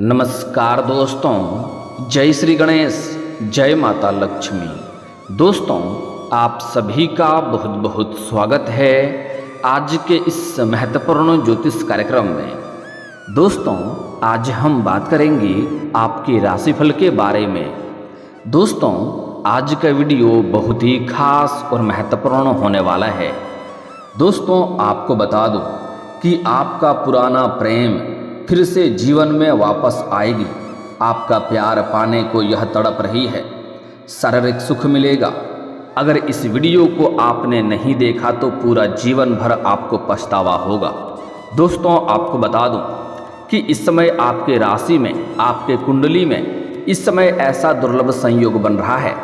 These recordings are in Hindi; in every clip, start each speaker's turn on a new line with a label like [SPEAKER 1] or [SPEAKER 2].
[SPEAKER 1] नमस्कार दोस्तों, जय श्री गणेश, जय माता लक्ष्मी। दोस्तों, आप सभी का बहुत बहुत स्वागत है आज के इस महत्वपूर्ण ज्योतिष कार्यक्रम में। दोस्तों, आज हम बात करेंगे आपके राशिफल के बारे में। दोस्तों, आज का वीडियो बहुत ही खास और महत्वपूर्ण होने वाला है। दोस्तों, आपको बता दूं कि आपका पुराना प्रेम फिर से जीवन में वापस आएगी। आपका प्यार पाने को यह तड़प रही है, शारीरिक सुख मिलेगा। अगर इस वीडियो को आपने नहीं देखा तो पूरा जीवन भर आपको पछतावा होगा। दोस्तों, आपको बता दूं कि इस समय आपके राशि में, आपके कुंडली में इस समय ऐसा दुर्लभ संयोग बन रहा है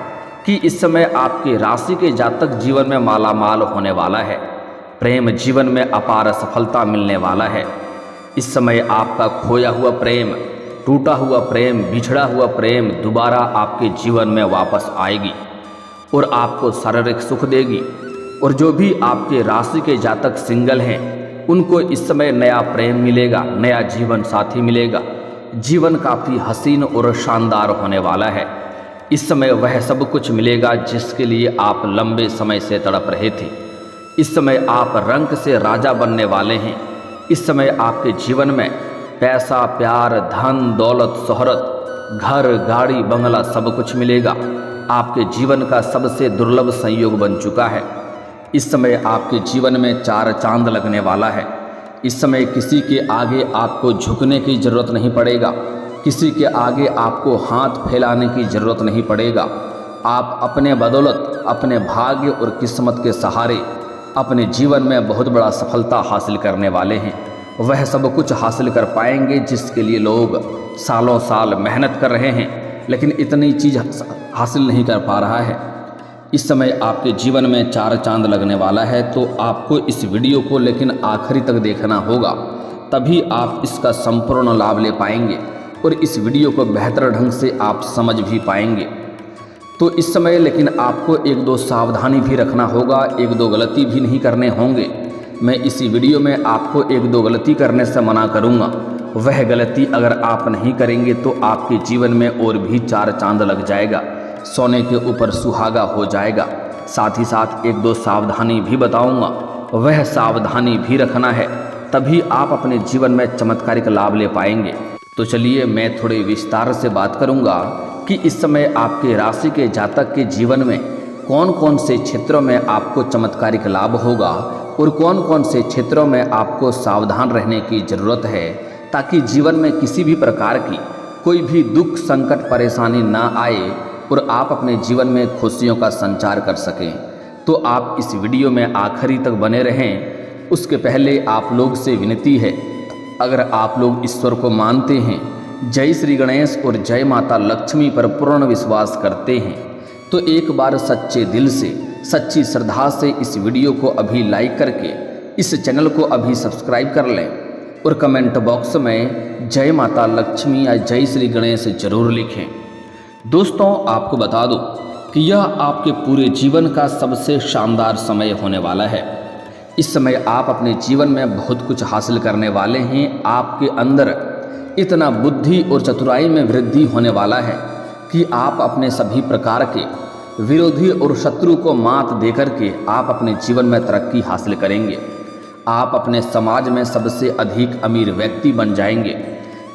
[SPEAKER 1] कि इस समय आपके राशि के जातक जीवन में मालामाल होने वाला है। प्रेम जीवन में अपार सफलता मिलने वाला है। इस समय आपका खोया हुआ प्रेम, टूटा हुआ प्रेम, बिछड़ा हुआ प्रेम दोबारा आपके जीवन में वापस आएगी और आपको शारीरिक सुख देगी। और जो भी आपके राशि के जातक सिंगल हैं, उनको इस समय नया प्रेम मिलेगा, नया जीवन साथी मिलेगा। जीवन काफ़ी हसीन और शानदार होने वाला है। इस समय वह सब कुछ मिलेगा जिसके लिए आप लंबे समय से तड़प रहे थे। इस समय आप रंक से राजा बनने वाले हैं। इस समय आपके जीवन में पैसा, प्यार, धन, दौलत, शोहरत, घर, गाड़ी, बंगला सब कुछ मिलेगा। आपके जीवन का सबसे दुर्लभ संयोग बन चुका है। इस समय आपके जीवन में चार चांद लगने वाला है। इस समय किसी के आगे आपको झुकने की जरूरत नहीं पड़ेगा। किसी के आगे आपको हाथ फैलाने की जरूरत नहीं पड़ेगा। आप अपने बदौलत, अपने भाग्य और किस्मत के सहारे अपने जीवन में बहुत बड़ा सफलता हासिल करने वाले हैं। वह सब कुछ हासिल कर पाएंगे जिसके लिए लोग सालों साल मेहनत कर रहे हैं, लेकिन इतनी चीज़ हासिल नहीं कर पा रहा है। इस समय आपके जीवन में चार चांद लगने वाला है, तो आपको इस वीडियो को लेकिन आखिरी तक देखना होगा, तभी आप इसका संपूर्ण लाभ ले पाएंगे और इस वीडियो को बेहतर ढंग से आप समझ भी पाएंगे। तो इस समय लेकिन आपको एक दो सावधानी भी रखना होगा, एक दो गलती भी नहीं करने होंगे। मैं इसी वीडियो में आपको एक दो गलती करने से मना करूंगा। वह गलती अगर आप नहीं करेंगे तो आपके जीवन में और भी चार चांद लग जाएगा, सोने के ऊपर सुहागा हो जाएगा। साथ ही साथ एक दो सावधानी भी बताऊंगा, वह सावधानी भी रखना है, तभी आप अपने जीवन में चमत्कारिक लाभ ले पाएंगे। तो चलिए मैं थोड़े विस्तार से बात करूंगा कि इस समय आपके राशि के जातक के जीवन में कौन कौन से क्षेत्रों में आपको चमत्कारिक लाभ होगा और कौन कौन से क्षेत्रों में आपको सावधान रहने की ज़रूरत है, ताकि जीवन में किसी भी प्रकार की कोई भी दुख, संकट, परेशानी ना आए और आप अपने जीवन में खुशियों का संचार कर सकें। तो आप इस वीडियो में आखिरी तक बने रहें। उसके पहले आप लोग से विनती है, अगर आप लोग ईश्वर को मानते हैं, जय श्री गणेश और जय माता लक्ष्मी पर पूर्ण विश्वास करते हैं, तो एक बार सच्चे दिल से, सच्ची श्रद्धा से इस वीडियो को अभी लाइक करके इस चैनल को अभी सब्सक्राइब कर लें और कमेंट बॉक्स में जय माता लक्ष्मी या जय श्री गणेश जरूर लिखें। दोस्तों, आपको बता दूं कि यह आपके पूरे जीवन का सबसे शानदार समय होने वाला है। इस समय आप अपने जीवन में बहुत कुछ हासिल करने वाले हैं। आपके अंदर इतना बुद्धि और चतुराई में वृद्धि होने वाला है कि आप अपने सभी प्रकार के विरोधी और शत्रु को मात देकर के आप अपने जीवन में तरक्की हासिल करेंगे। आप अपने समाज में सबसे अधिक अमीर व्यक्ति बन जाएंगे।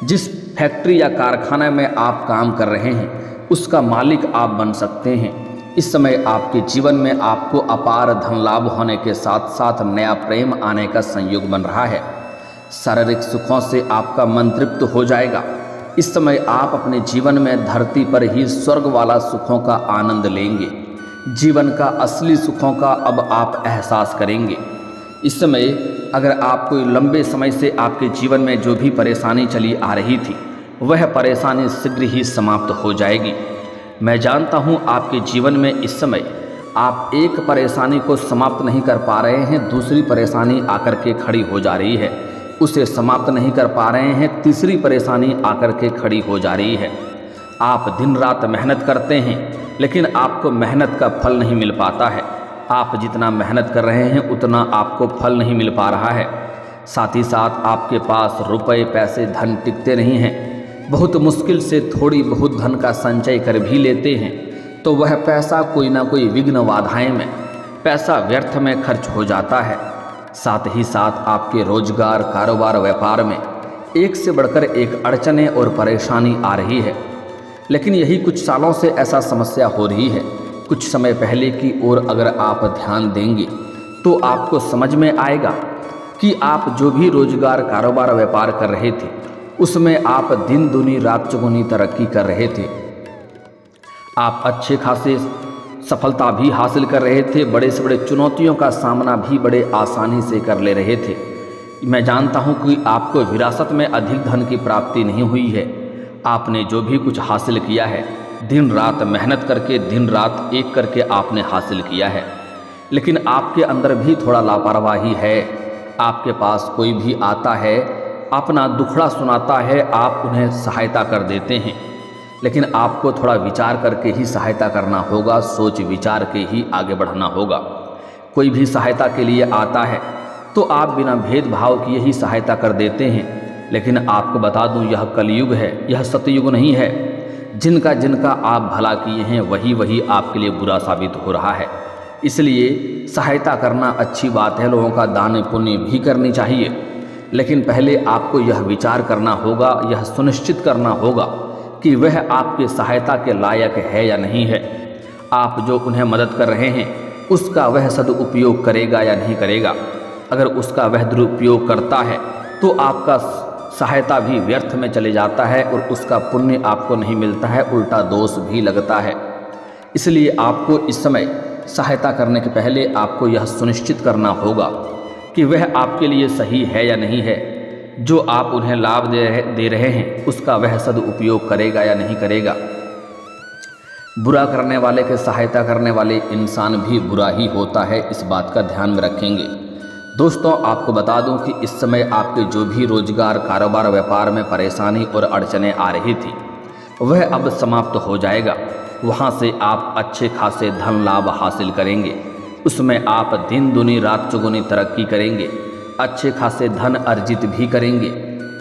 [SPEAKER 1] जिस फैक्ट्री या कारखाना में आप काम कर रहे हैं, उसका मालिक आप बन सकते हैं। इस समय आपके जीवन में आपको अपार धन लाभ होने के साथ साथ नया प्रेम आने का संयोग बन रहा है। शारीरिक सुखों से आपका मन तृप्त हो जाएगा। इस समय आप अपने जीवन में धरती पर ही स्वर्ग वाला सुखों का आनंद लेंगे। जीवन का असली सुखों का अब आप एहसास करेंगे। इस समय अगर आप कोई लंबे समय से आपके जीवन में जो भी परेशानी चली आ रही थी, वह परेशानी शीघ्र ही समाप्त हो जाएगी। मैं जानता हूँ आपके जीवन में इस समय आप एक परेशानी को समाप्त नहीं कर पा रहे हैं, दूसरी परेशानी आकर के खड़ी हो जा रही है। उसे समाप्त नहीं कर पा रहे हैं, तीसरी परेशानी आकर के खड़ी हो जा रही है। आप दिन रात मेहनत करते हैं, लेकिन आपको मेहनत का फल नहीं मिल पाता है। आप जितना मेहनत कर रहे हैं उतना आपको फल नहीं मिल पा रहा है। साथ ही साथ आपके पास रुपए, पैसे, धन टिकते नहीं हैं। बहुत मुश्किल से थोड़ी बहुत धन का संचय कर भी लेते हैं तो वह पैसा कोई ना कोई विघ्न बाधाएं में, पैसा व्यर्थ में खर्च हो जाता है। साथ ही साथ आपके रोजगार, कारोबार, व्यापार में एक से बढ़कर एक अड़चनें और परेशानी आ रही है। लेकिन यही कुछ सालों से ऐसा समस्या हो रही है। कुछ समय पहले की ओर अगर आप ध्यान देंगे तो आपको समझ में आएगा कि आप जो भी रोजगार, कारोबार, व्यापार कर रहे थे उसमें आप दिन दूनी रात चौगुनी तरक्की कर रहे थे। आप अच्छे खासे सफलता भी हासिल कर रहे थे, बड़े से बड़े चुनौतियों का सामना भी बड़े आसानी से कर ले रहे थे। मैं जानता हूं कि आपको विरासत में अधिक धन की प्राप्ति नहीं हुई है। आपने जो भी कुछ हासिल किया है दिन रात मेहनत करके, दिन रात एक करके आपने हासिल किया है। लेकिन आपके अंदर भी थोड़ा लापरवाही है। आपके पास कोई भी आता है, अपना दुखड़ा सुनाता है, आप उन्हें सहायता कर देते हैं। लेकिन आपको थोड़ा विचार करके ही सहायता करना होगा, सोच विचार के ही आगे बढ़ना होगा। कोई भी सहायता के लिए आता है तो आप बिना भेदभाव किए ही सहायता कर देते हैं। लेकिन आपको बता दूं, यह कलयुग है, यह सतयुग नहीं है। जिनका जिनका आप भला किए हैं वही आपके लिए बुरा साबित हो रहा है। इसलिए सहायता करना अच्छी बात है, लोगों का दान पुण्य भी करनी चाहिए। लेकिन पहले आपको यह विचार करना होगा, यह सुनिश्चित करना होगा कि वह आपके सहायता के लायक है या नहीं है। आप जो उन्हें मदद कर रहे हैं उसका वह सदुपयोग करेगा या नहीं करेगा। अगर उसका वह दुरुपयोग करता है तो आपका सहायता भी व्यर्थ में चले जाता है और उसका पुण्य आपको नहीं मिलता है, उल्टा दोष भी लगता है। इसलिए आपको इस समय सहायता करने के पहले आपको यह सुनिश्चित करना होगा कि वह आपके लिए सही है या नहीं है। जो आप उन्हें लाभ दे रहे हैं उसका वह सदुपयोग करेगा या नहीं करेगा। बुरा करने वाले के सहायता करने वाले इंसान भी बुरा ही होता है, इस बात का ध्यान में रखेंगे। दोस्तों, आपको बता दूं कि इस समय आपके जो भी रोजगार, कारोबार, व्यापार में परेशानी और अड़चनें आ रही थी वह अब समाप्त हो जाएगा। वहां से आप अच्छे खासे धन लाभ हासिल करेंगे। उसमें आप दिन दूनी रात चौगुनी तरक्की करेंगे, अच्छे खासे धन अर्जित भी करेंगे।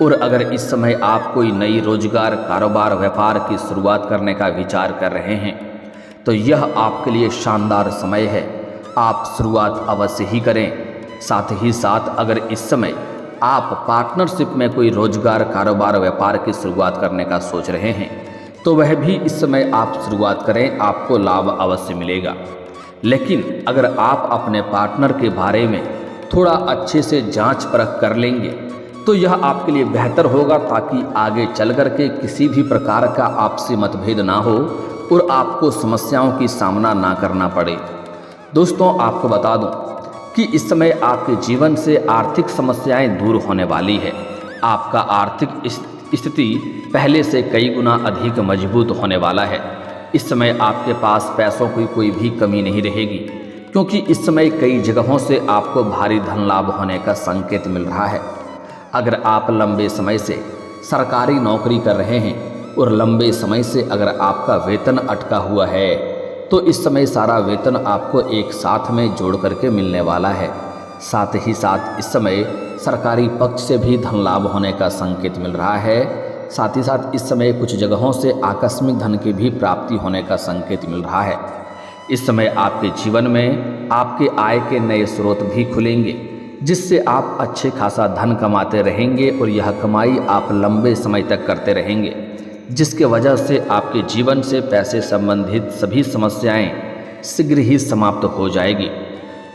[SPEAKER 1] और अगर इस समय आप कोई नई रोजगार, कारोबार, व्यापार की शुरुआत करने का विचार कर रहे हैं तो यह आपके लिए शानदार समय है। आप शुरुआत अवश्य ही करें। साथ ही साथ अगर इस समय आप पार्टनरशिप में कोई रोजगार, कारोबार, व्यापार की शुरुआत करने का सोच रहे हैं तो वह भी इस समय आप शुरुआत करें, आपको लाभ अवश्य मिलेगा। लेकिन अगर आप अपने पार्टनर के बारे में थोड़ा अच्छे से जांच परख कर लेंगे तो यह आपके लिए बेहतर होगा, ताकि आगे चल कर के किसी भी प्रकार का आपसी मतभेद ना हो और आपको समस्याओं की सामना ना करना पड़े। दोस्तों, आपको बता दूं कि इस समय आपके जीवन से आर्थिक समस्याएं दूर होने वाली है। आपका आर्थिक स्थिति पहले से कई गुना अधिक मजबूत होने वाला है। इस समय आपके पास पैसों की कोई भी कमी नहीं रहेगी, क्योंकि इस समय कई जगहों से आपको भारी धन लाभ होने का संकेत मिल रहा है। अगर आप लंबे समय से सरकारी नौकरी कर रहे हैं और लंबे समय से अगर आपका वेतन अटका हुआ है तो इस समय सारा वेतन आपको एक साथ में जोड़ करके मिलने वाला है। साथ ही साथ इस समय सरकारी पक्ष से भी धन लाभ होने का संकेत मिल रहा है। साथ ही साथ इस समय कुछ जगहों से आकस्मिक धन की भी प्राप्ति होने का संकेत मिल रहा है। इस समय आपके जीवन में आपके आय के नए स्रोत भी खुलेंगे, जिससे आप अच्छे खासा धन कमाते रहेंगे और यह कमाई आप लंबे समय तक करते रहेंगे, जिसके वजह से आपके जीवन से पैसे संबंधित सभी समस्याएं शीघ्र ही समाप्त हो जाएगी।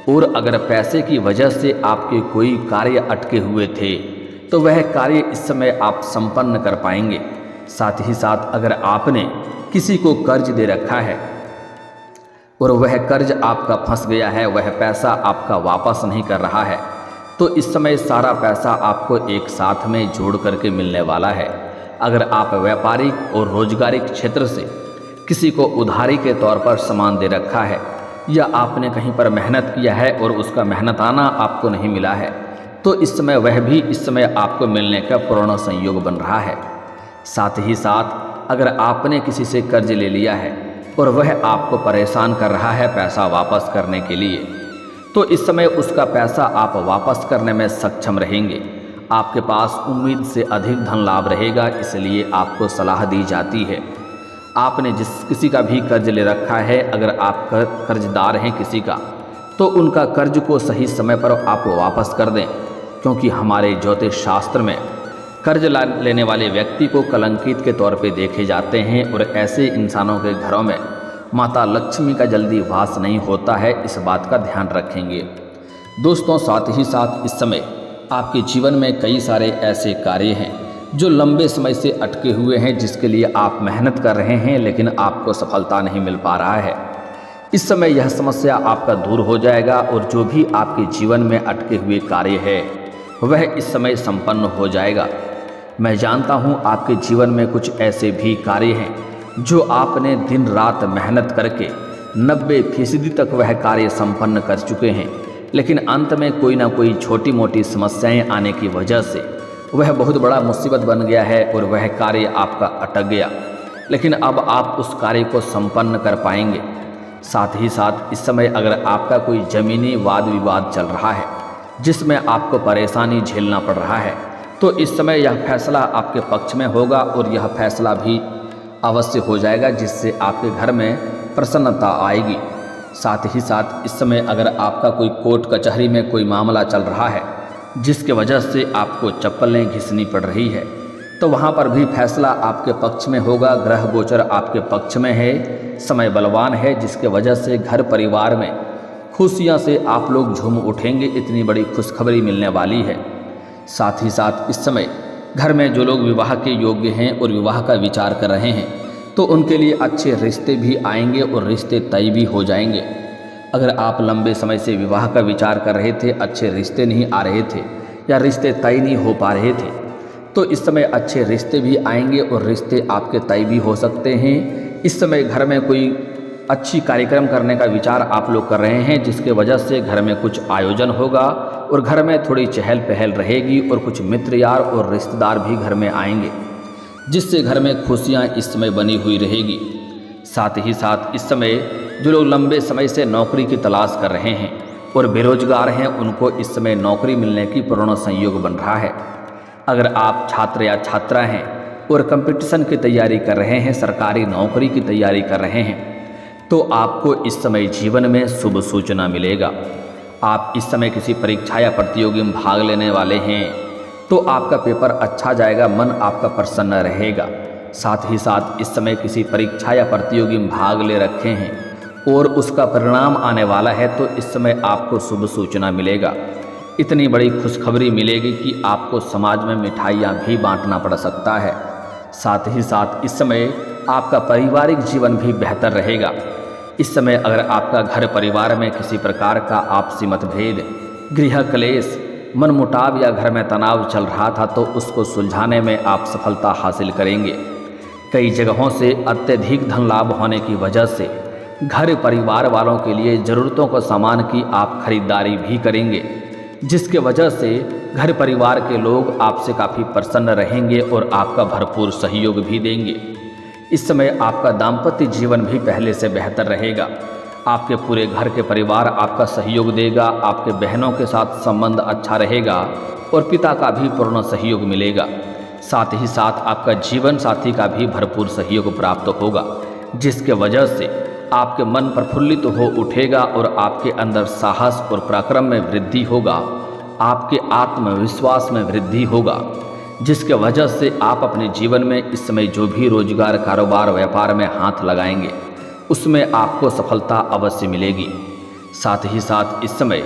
[SPEAKER 1] और अगर पैसे की वजह से आपके कोई कार्य अटके हुए थे तो वह कार्य इस समय आप संपन्न कर पाएंगे। साथ ही साथ अगर आपने किसी को कर्ज दे रखा है और वह कर्ज आपका फंस गया है, वह पैसा आपका वापस नहीं कर रहा है, तो इस समय सारा पैसा आपको एक साथ में जोड़ करके मिलने वाला है। अगर आप व्यापारिक और रोजगारिक क्षेत्र से किसी को उधारी के तौर पर सामान दे रखा है या आपने कहीं पर मेहनत किया है और उसका मेहनताना आपको नहीं मिला है, तो इस समय वह भी इस समय आपको मिलने का पूर्ण संयोग बन रहा है। साथ ही साथ अगर आपने किसी से कर्ज ले लिया है और वह आपको परेशान कर रहा है पैसा वापस करने के लिए, तो इस समय उसका पैसा आप वापस करने में सक्षम रहेंगे। आपके पास उम्मीद से अधिक धन लाभ रहेगा, इसलिए आपको सलाह दी जाती है आपने किसी का भी कर्ज ले रखा है, अगर आप कर्जदार हैं किसी का, तो उनका कर्ज को सही समय पर आप वापस कर दें, क्योंकि हमारे ज्योतिष शास्त्र में कर्ज लेने वाले व्यक्ति को कलंकित के तौर पे देखे जाते हैं और ऐसे इंसानों के घरों में माता लक्ष्मी का जल्दी वास नहीं होता है। इस बात का ध्यान रखेंगे दोस्तों। साथ ही साथ इस समय आपके जीवन में कई सारे ऐसे कार्य हैं जो लंबे समय से अटके हुए हैं, जिसके लिए आप मेहनत कर रहे हैं लेकिन आपको सफलता नहीं मिल पा रहा है। इस समय यह समस्या आपका दूर हो जाएगा और जो भी आपके जीवन में अटके हुए कार्य है वह इस समय संपन्न हो जाएगा। मैं जानता हूँ आपके जीवन में कुछ ऐसे भी कार्य हैं जो आपने दिन रात मेहनत करके 90% तक वह कार्य संपन्न कर चुके हैं, लेकिन अंत में कोई ना कोई छोटी मोटी समस्याएं आने की वजह से वह बहुत बड़ा मुसीबत बन गया है और वह कार्य आपका अटक गया, लेकिन अब आप उस कार्य को संपन्न कर पाएंगे। साथ ही साथ इस समय अगर आपका कोई ज़मीनी वाद विवाद चल रहा है जिसमें आपको परेशानी झेलना पड़ रहा है, तो इस समय यह फैसला आपके पक्ष में होगा और यह फैसला भी अवश्य हो जाएगा, जिससे आपके घर में प्रसन्नता आएगी। साथ ही साथ इस समय अगर आपका कोई कोर्ट कचहरी में कोई मामला चल रहा है जिसके वजह से आपको चप्पलें घिसनी पड़ रही है, तो वहाँ पर भी फैसला आपके पक्ष में होगा। ग्रह गोचर आपके पक्ष में है, समय बलवान है, जिसके वजह से घर परिवार में खुशियाँ से आप लोग झूम उठेंगे। इतनी बड़ी खुशखबरी मिलने वाली है। साथ ही साथ इस समय घर में जो लोग विवाह के योग्य हैं और विवाह का विचार कर रहे हैं, तो उनके लिए अच्छे रिश्ते भी आएंगे और रिश्ते तय भी हो जाएंगे। अगर आप लंबे समय से विवाह का विचार कर रहे थे, अच्छे रिश्ते नहीं आ रहे थे या रिश्ते तय नहीं हो पा रहे थे, तो इस समय अच्छे रिश्ते भी आएंगे और रिश्ते आपके तय भी हो सकते हैं। इस समय घर में कोई अच्छी कार्यक्रम करने का विचार आप लोग कर रहे हैं, जिसके वजह से घर में कुछ आयोजन होगा और घर में थोड़ी चहल पहल रहेगी और कुछ मित्र यार और रिश्तेदार भी घर में आएंगे, जिससे घर में खुशियां इस समय बनी हुई रहेगी। साथ ही साथ इस समय जो लोग लंबे समय से नौकरी की तलाश कर रहे हैं और बेरोजगार हैं, उनको इस समय नौकरी मिलने की पूर्ण संयोग बन रहा है। अगर आप छात्र या छात्रा हैं और कंपटीशन की तैयारी कर रहे हैं, सरकारी नौकरी की तैयारी कर रहे हैं, तो आपको इस समय जीवन में शुभ सूचना मिलेगा। आप इस समय किसी परीक्षा या प्रतियोगी में भाग लेने वाले हैं, तो आपका पेपर अच्छा जाएगा, मन आपका प्रसन्न रहेगा। साथ ही साथ इस समय किसी परीक्षा या प्रतियोगी में भाग ले रखे हैं और उसका परिणाम आने वाला है, तो इस समय आपको शुभ सूचना मिलेगा। इतनी बड़ी खुशखबरी मिलेगी कि आपको समाज में मिठाइयाँ भी बांटना पड़ सकता है। साथ ही साथ इस समय आपका पारिवारिक जीवन भी बेहतर रहेगा। इस समय अगर आपका घर परिवार में किसी प्रकार का आपसी मतभेद, गृह क्लेश, मनमुटाव या घर में तनाव चल रहा था, तो उसको सुलझाने में आप सफलता हासिल करेंगे। कई जगहों से अत्यधिक धन लाभ होने की वजह से घर परिवार वालों के लिए ज़रूरतों को सामान की आप खरीदारी भी करेंगे, जिसके वजह से घर परिवार के लोग आपसे काफ़ी प्रसन्न रहेंगे और आपका भरपूर सहयोग भी देंगे। इस समय आपका दाम्पत्य जीवन भी पहले से बेहतर रहेगा। आपके पूरे घर के परिवार आपका सहयोग देगा, आपके बहनों के साथ संबंध अच्छा रहेगा और पिता का भी पूर्ण सहयोग मिलेगा। साथ ही साथ आपका जीवन साथी का भी भरपूर सहयोग प्राप्त होगा, जिसके वजह से आपके मन प्रफुल्लित हो उठेगा और आपके अंदर साहस और पराक्रम में वृद्धि होगा, आपके आत्मविश्वास में वृद्धि होगा, जिसके वजह से आप अपने जीवन में इस समय जो भी रोजगार, कारोबार, व्यापार में हाथ लगाएंगे उसमें आपको सफलता अवश्य मिलेगी। साथ ही साथ इस समय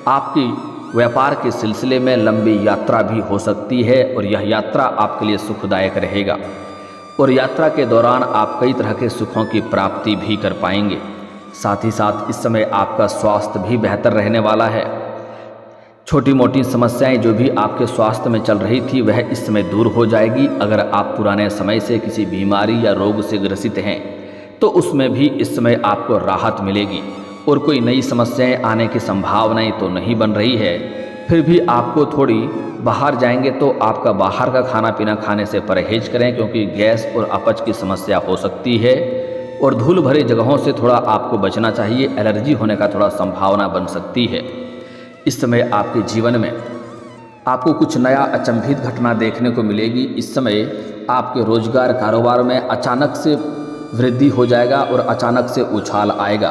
[SPEAKER 1] आपकी व्यापार के सिलसिले में लंबी यात्रा भी हो सकती है और यह यात्रा आपके लिए सुखदायक रहेगा और यात्रा के दौरान आप कई तरह के सुखों की प्राप्ति भी कर पाएंगे। साथ ही साथ इस समय आपका स्वास्थ्य भी बेहतर रहने वाला है। छोटी मोटी समस्याएं जो भी आपके स्वास्थ्य में चल रही थी वह इस समय दूर हो जाएगी। अगर आप पुराने समय से किसी बीमारी या रोग से ग्रसित हैं तो उसमें भी इस समय आपको राहत मिलेगी और कोई नई समस्याएं आने की संभावनाएं तो नहीं बन रही है। फिर भी आपको थोड़ी बाहर जाएंगे तो आपका बाहर का खाना पीना खाने से परहेज करें, क्योंकि गैस और अपच की समस्या हो सकती है और धूल भरी जगहों से थोड़ा आपको बचना चाहिए। एलर्जी होने का थोड़ा संभावना बन सकती है। इस समय आपके जीवन में आपको कुछ नया अचंभित घटना देखने को मिलेगी। इस समय आपके रोजगार कारोबार में अचानक से वृद्धि हो जाएगा और अचानक से उछाल आएगा।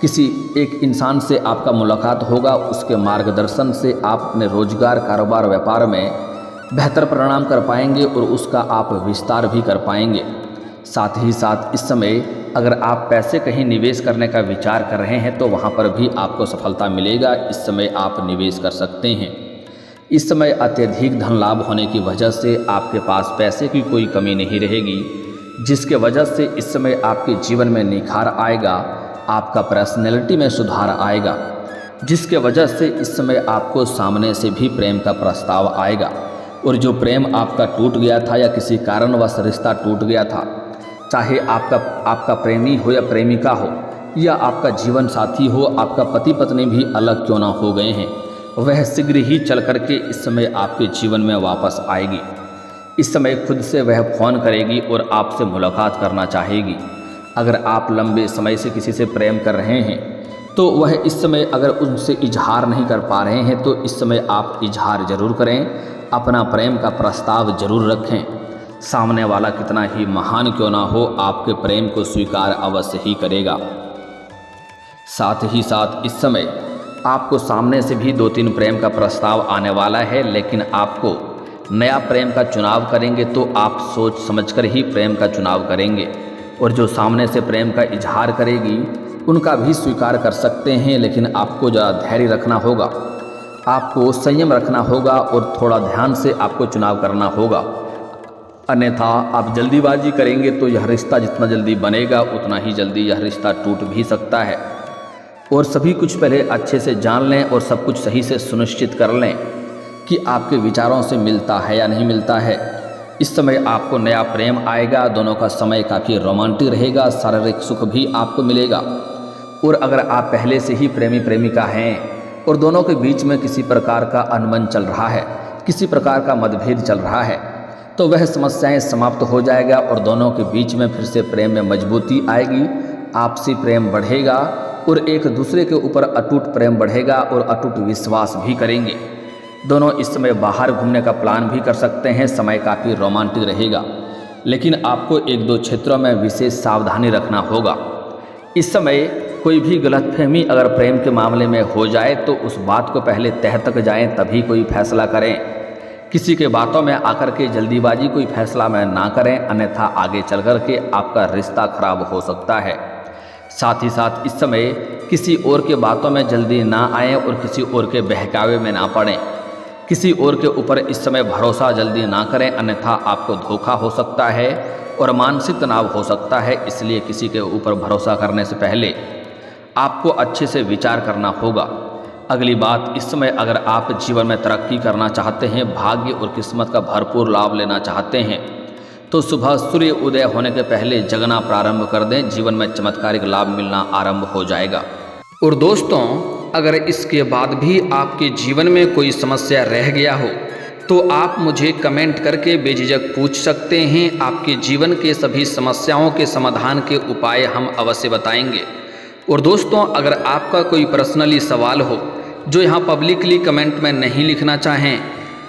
[SPEAKER 1] किसी एक इंसान से आपका मुलाकात होगा, उसके मार्गदर्शन से आप अपने रोजगार कारोबार व्यापार में बेहतर परिणाम कर पाएंगे और उसका आप विस्तार भी कर पाएंगे। साथ ही साथ इस समय अगर आप पैसे कहीं निवेश करने का विचार कर रहे हैं तो वहाँ पर भी आपको सफलता मिलेगा। इस समय आप निवेश कर सकते हैं। इस समय अत्यधिक धन लाभ होने की वजह से आपके पास पैसे की कोई कमी नहीं रहेगी, जिसके वजह से इस समय आपके जीवन में निखार आएगा, आपका पर्सनैलिटी में सुधार आएगा, जिसके वजह से इस समय आपको सामने से भी प्रेम का प्रस्ताव आएगा। और जो प्रेम आपका टूट गया था या किसी कारणवश रिश्ता टूट गया था, चाहे आपका प्रेमी हो या प्रेमिका हो या आपका जीवन साथी हो, आपका पति पत्नी भी अलग क्यों ना हो गए हैं, वह शीघ्र ही चल करके इस समय आपके जीवन में वापस आएगी। इस समय खुद से वह फ़ोन करेगी और आपसे मुलाकात करना चाहेगी। अगर आप लंबे समय से किसी से प्रेम कर रहे हैं तो वह इस समय अगर उनसे इजहार नहीं कर पा रहे हैं तो इस समय आप इजहार ज़रूर करें, अपना प्रेम का प्रस्ताव ज़रूर रखें। सामने वाला कितना ही महान क्यों ना हो, आपके प्रेम को स्वीकार अवश्य ही करेगा। साथ ही साथ इस समय आपको सामने से भी 2-3 प्रेम का प्रस्ताव आने वाला है, लेकिन आपको नया प्रेम का चुनाव करेंगे तो आप सोच समझकर ही प्रेम का चुनाव करेंगे। और जो सामने से प्रेम का इजहार करेगी उनका भी स्वीकार कर सकते हैं, लेकिन आपको ज़रा धैर्य रखना होगा, आपको संयम रखना होगा और थोड़ा ध्यान से आपको चुनाव करना होगा। अन्यथा आप जल्दीबाजी करेंगे तो यह रिश्ता जितना जल्दी बनेगा उतना ही जल्दी यह रिश्ता टूट भी सकता है। और सभी कुछ पहले अच्छे से जान लें और सब कुछ सही से सुनिश्चित कर लें कि आपके विचारों से मिलता है या नहीं मिलता है। इस समय आपको नया प्रेम आएगा, दोनों का समय काफ़ी रोमांटिक रहेगा, शारीरिक सुख भी आपको मिलेगा। और अगर आप पहले से ही प्रेमी प्रेमिका हैं और दोनों के बीच में किसी प्रकार का अनबन चल रहा है, किसी प्रकार का मतभेद चल रहा है, तो वह समस्याएं समाप्त हो जाएगा और दोनों के बीच में फिर से प्रेम में मजबूती आएगी, आपसी प्रेम बढ़ेगा और एक दूसरे के ऊपर अटूट प्रेम बढ़ेगा और अटूट विश्वास भी करेंगे। दोनों इस समय बाहर घूमने का प्लान भी कर सकते हैं, समय काफ़ी रोमांटिक रहेगा, लेकिन आपको 1-2 क्षेत्रों में विशेष सावधानी रखना होगा। इस समय कोई भी गलतफहमी अगर प्रेम के मामले में हो जाए तो उस बात को पहले तह तक जाएं तभी कोई फैसला करें। किसी के बातों में आकर के जल्दीबाजी कोई फैसला में ना करें, अन्यथा आगे चल कर के आपका रिश्ता खराब हो सकता है। साथ ही साथ इस समय किसी और के बातों में जल्दी ना आएँ और किसी और के बहकावे में ना पड़ें। किसी और के ऊपर इस समय भरोसा जल्दी ना करें, अन्यथा आपको धोखा हो सकता है और मानसिक तनाव हो सकता है। इसलिए किसी के ऊपर भरोसा करने से पहले आपको अच्छे से विचार करना होगा। अगली बात, इस समय अगर आप जीवन में तरक्की करना चाहते हैं, भाग्य और किस्मत का भरपूर लाभ लेना चाहते हैं, तो सुबह सूर्य उदय होने के पहले जगना प्रारंभ कर दें, जीवन में चमत्कारिक लाभ मिलना आरंभ हो जाएगा। और दोस्तों, अगर इसके बाद भी आपके जीवन में कोई समस्या रह गया हो तो आप मुझे कमेंट करके बेझिझक पूछ सकते हैं। आपके जीवन के सभी समस्याओं के समाधान के उपाय हम अवश्य बताएंगे। और दोस्तों, अगर आपका कोई पर्सनली सवाल हो जो यहाँ पब्लिकली कमेंट में नहीं लिखना चाहें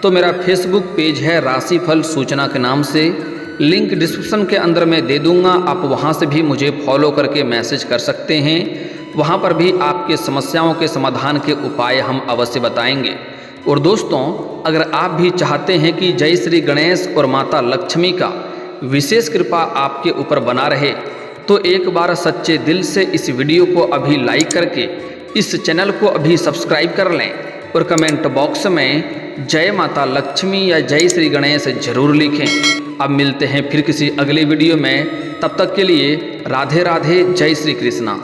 [SPEAKER 1] तो मेरा फेसबुक पेज है राशिफल सूचना के नाम से, लिंक डिस्क्रिप्शन के अंदर मैं दे दूँगा, आप वहाँ से भी मुझे फॉलो करके मैसेज कर सकते हैं। वहाँ पर भी आपके समस्याओं के समाधान के उपाय हम अवश्य बताएंगे। और दोस्तों, अगर आप भी चाहते हैं कि जय श्री गणेश और माता लक्ष्मी का विशेष कृपा आपके ऊपर बना रहे तो एक बार सच्चे दिल से इस वीडियो को अभी लाइक करके इस चैनल को अभी सब्सक्राइब कर लें और कमेंट बॉक्स में जय माता लक्ष्मी या जय श्री गणेश जरूर लिखें। अब मिलते हैं फिर किसी अगले वीडियो में, तब तक के लिए राधे राधे, जय श्री कृष्णा।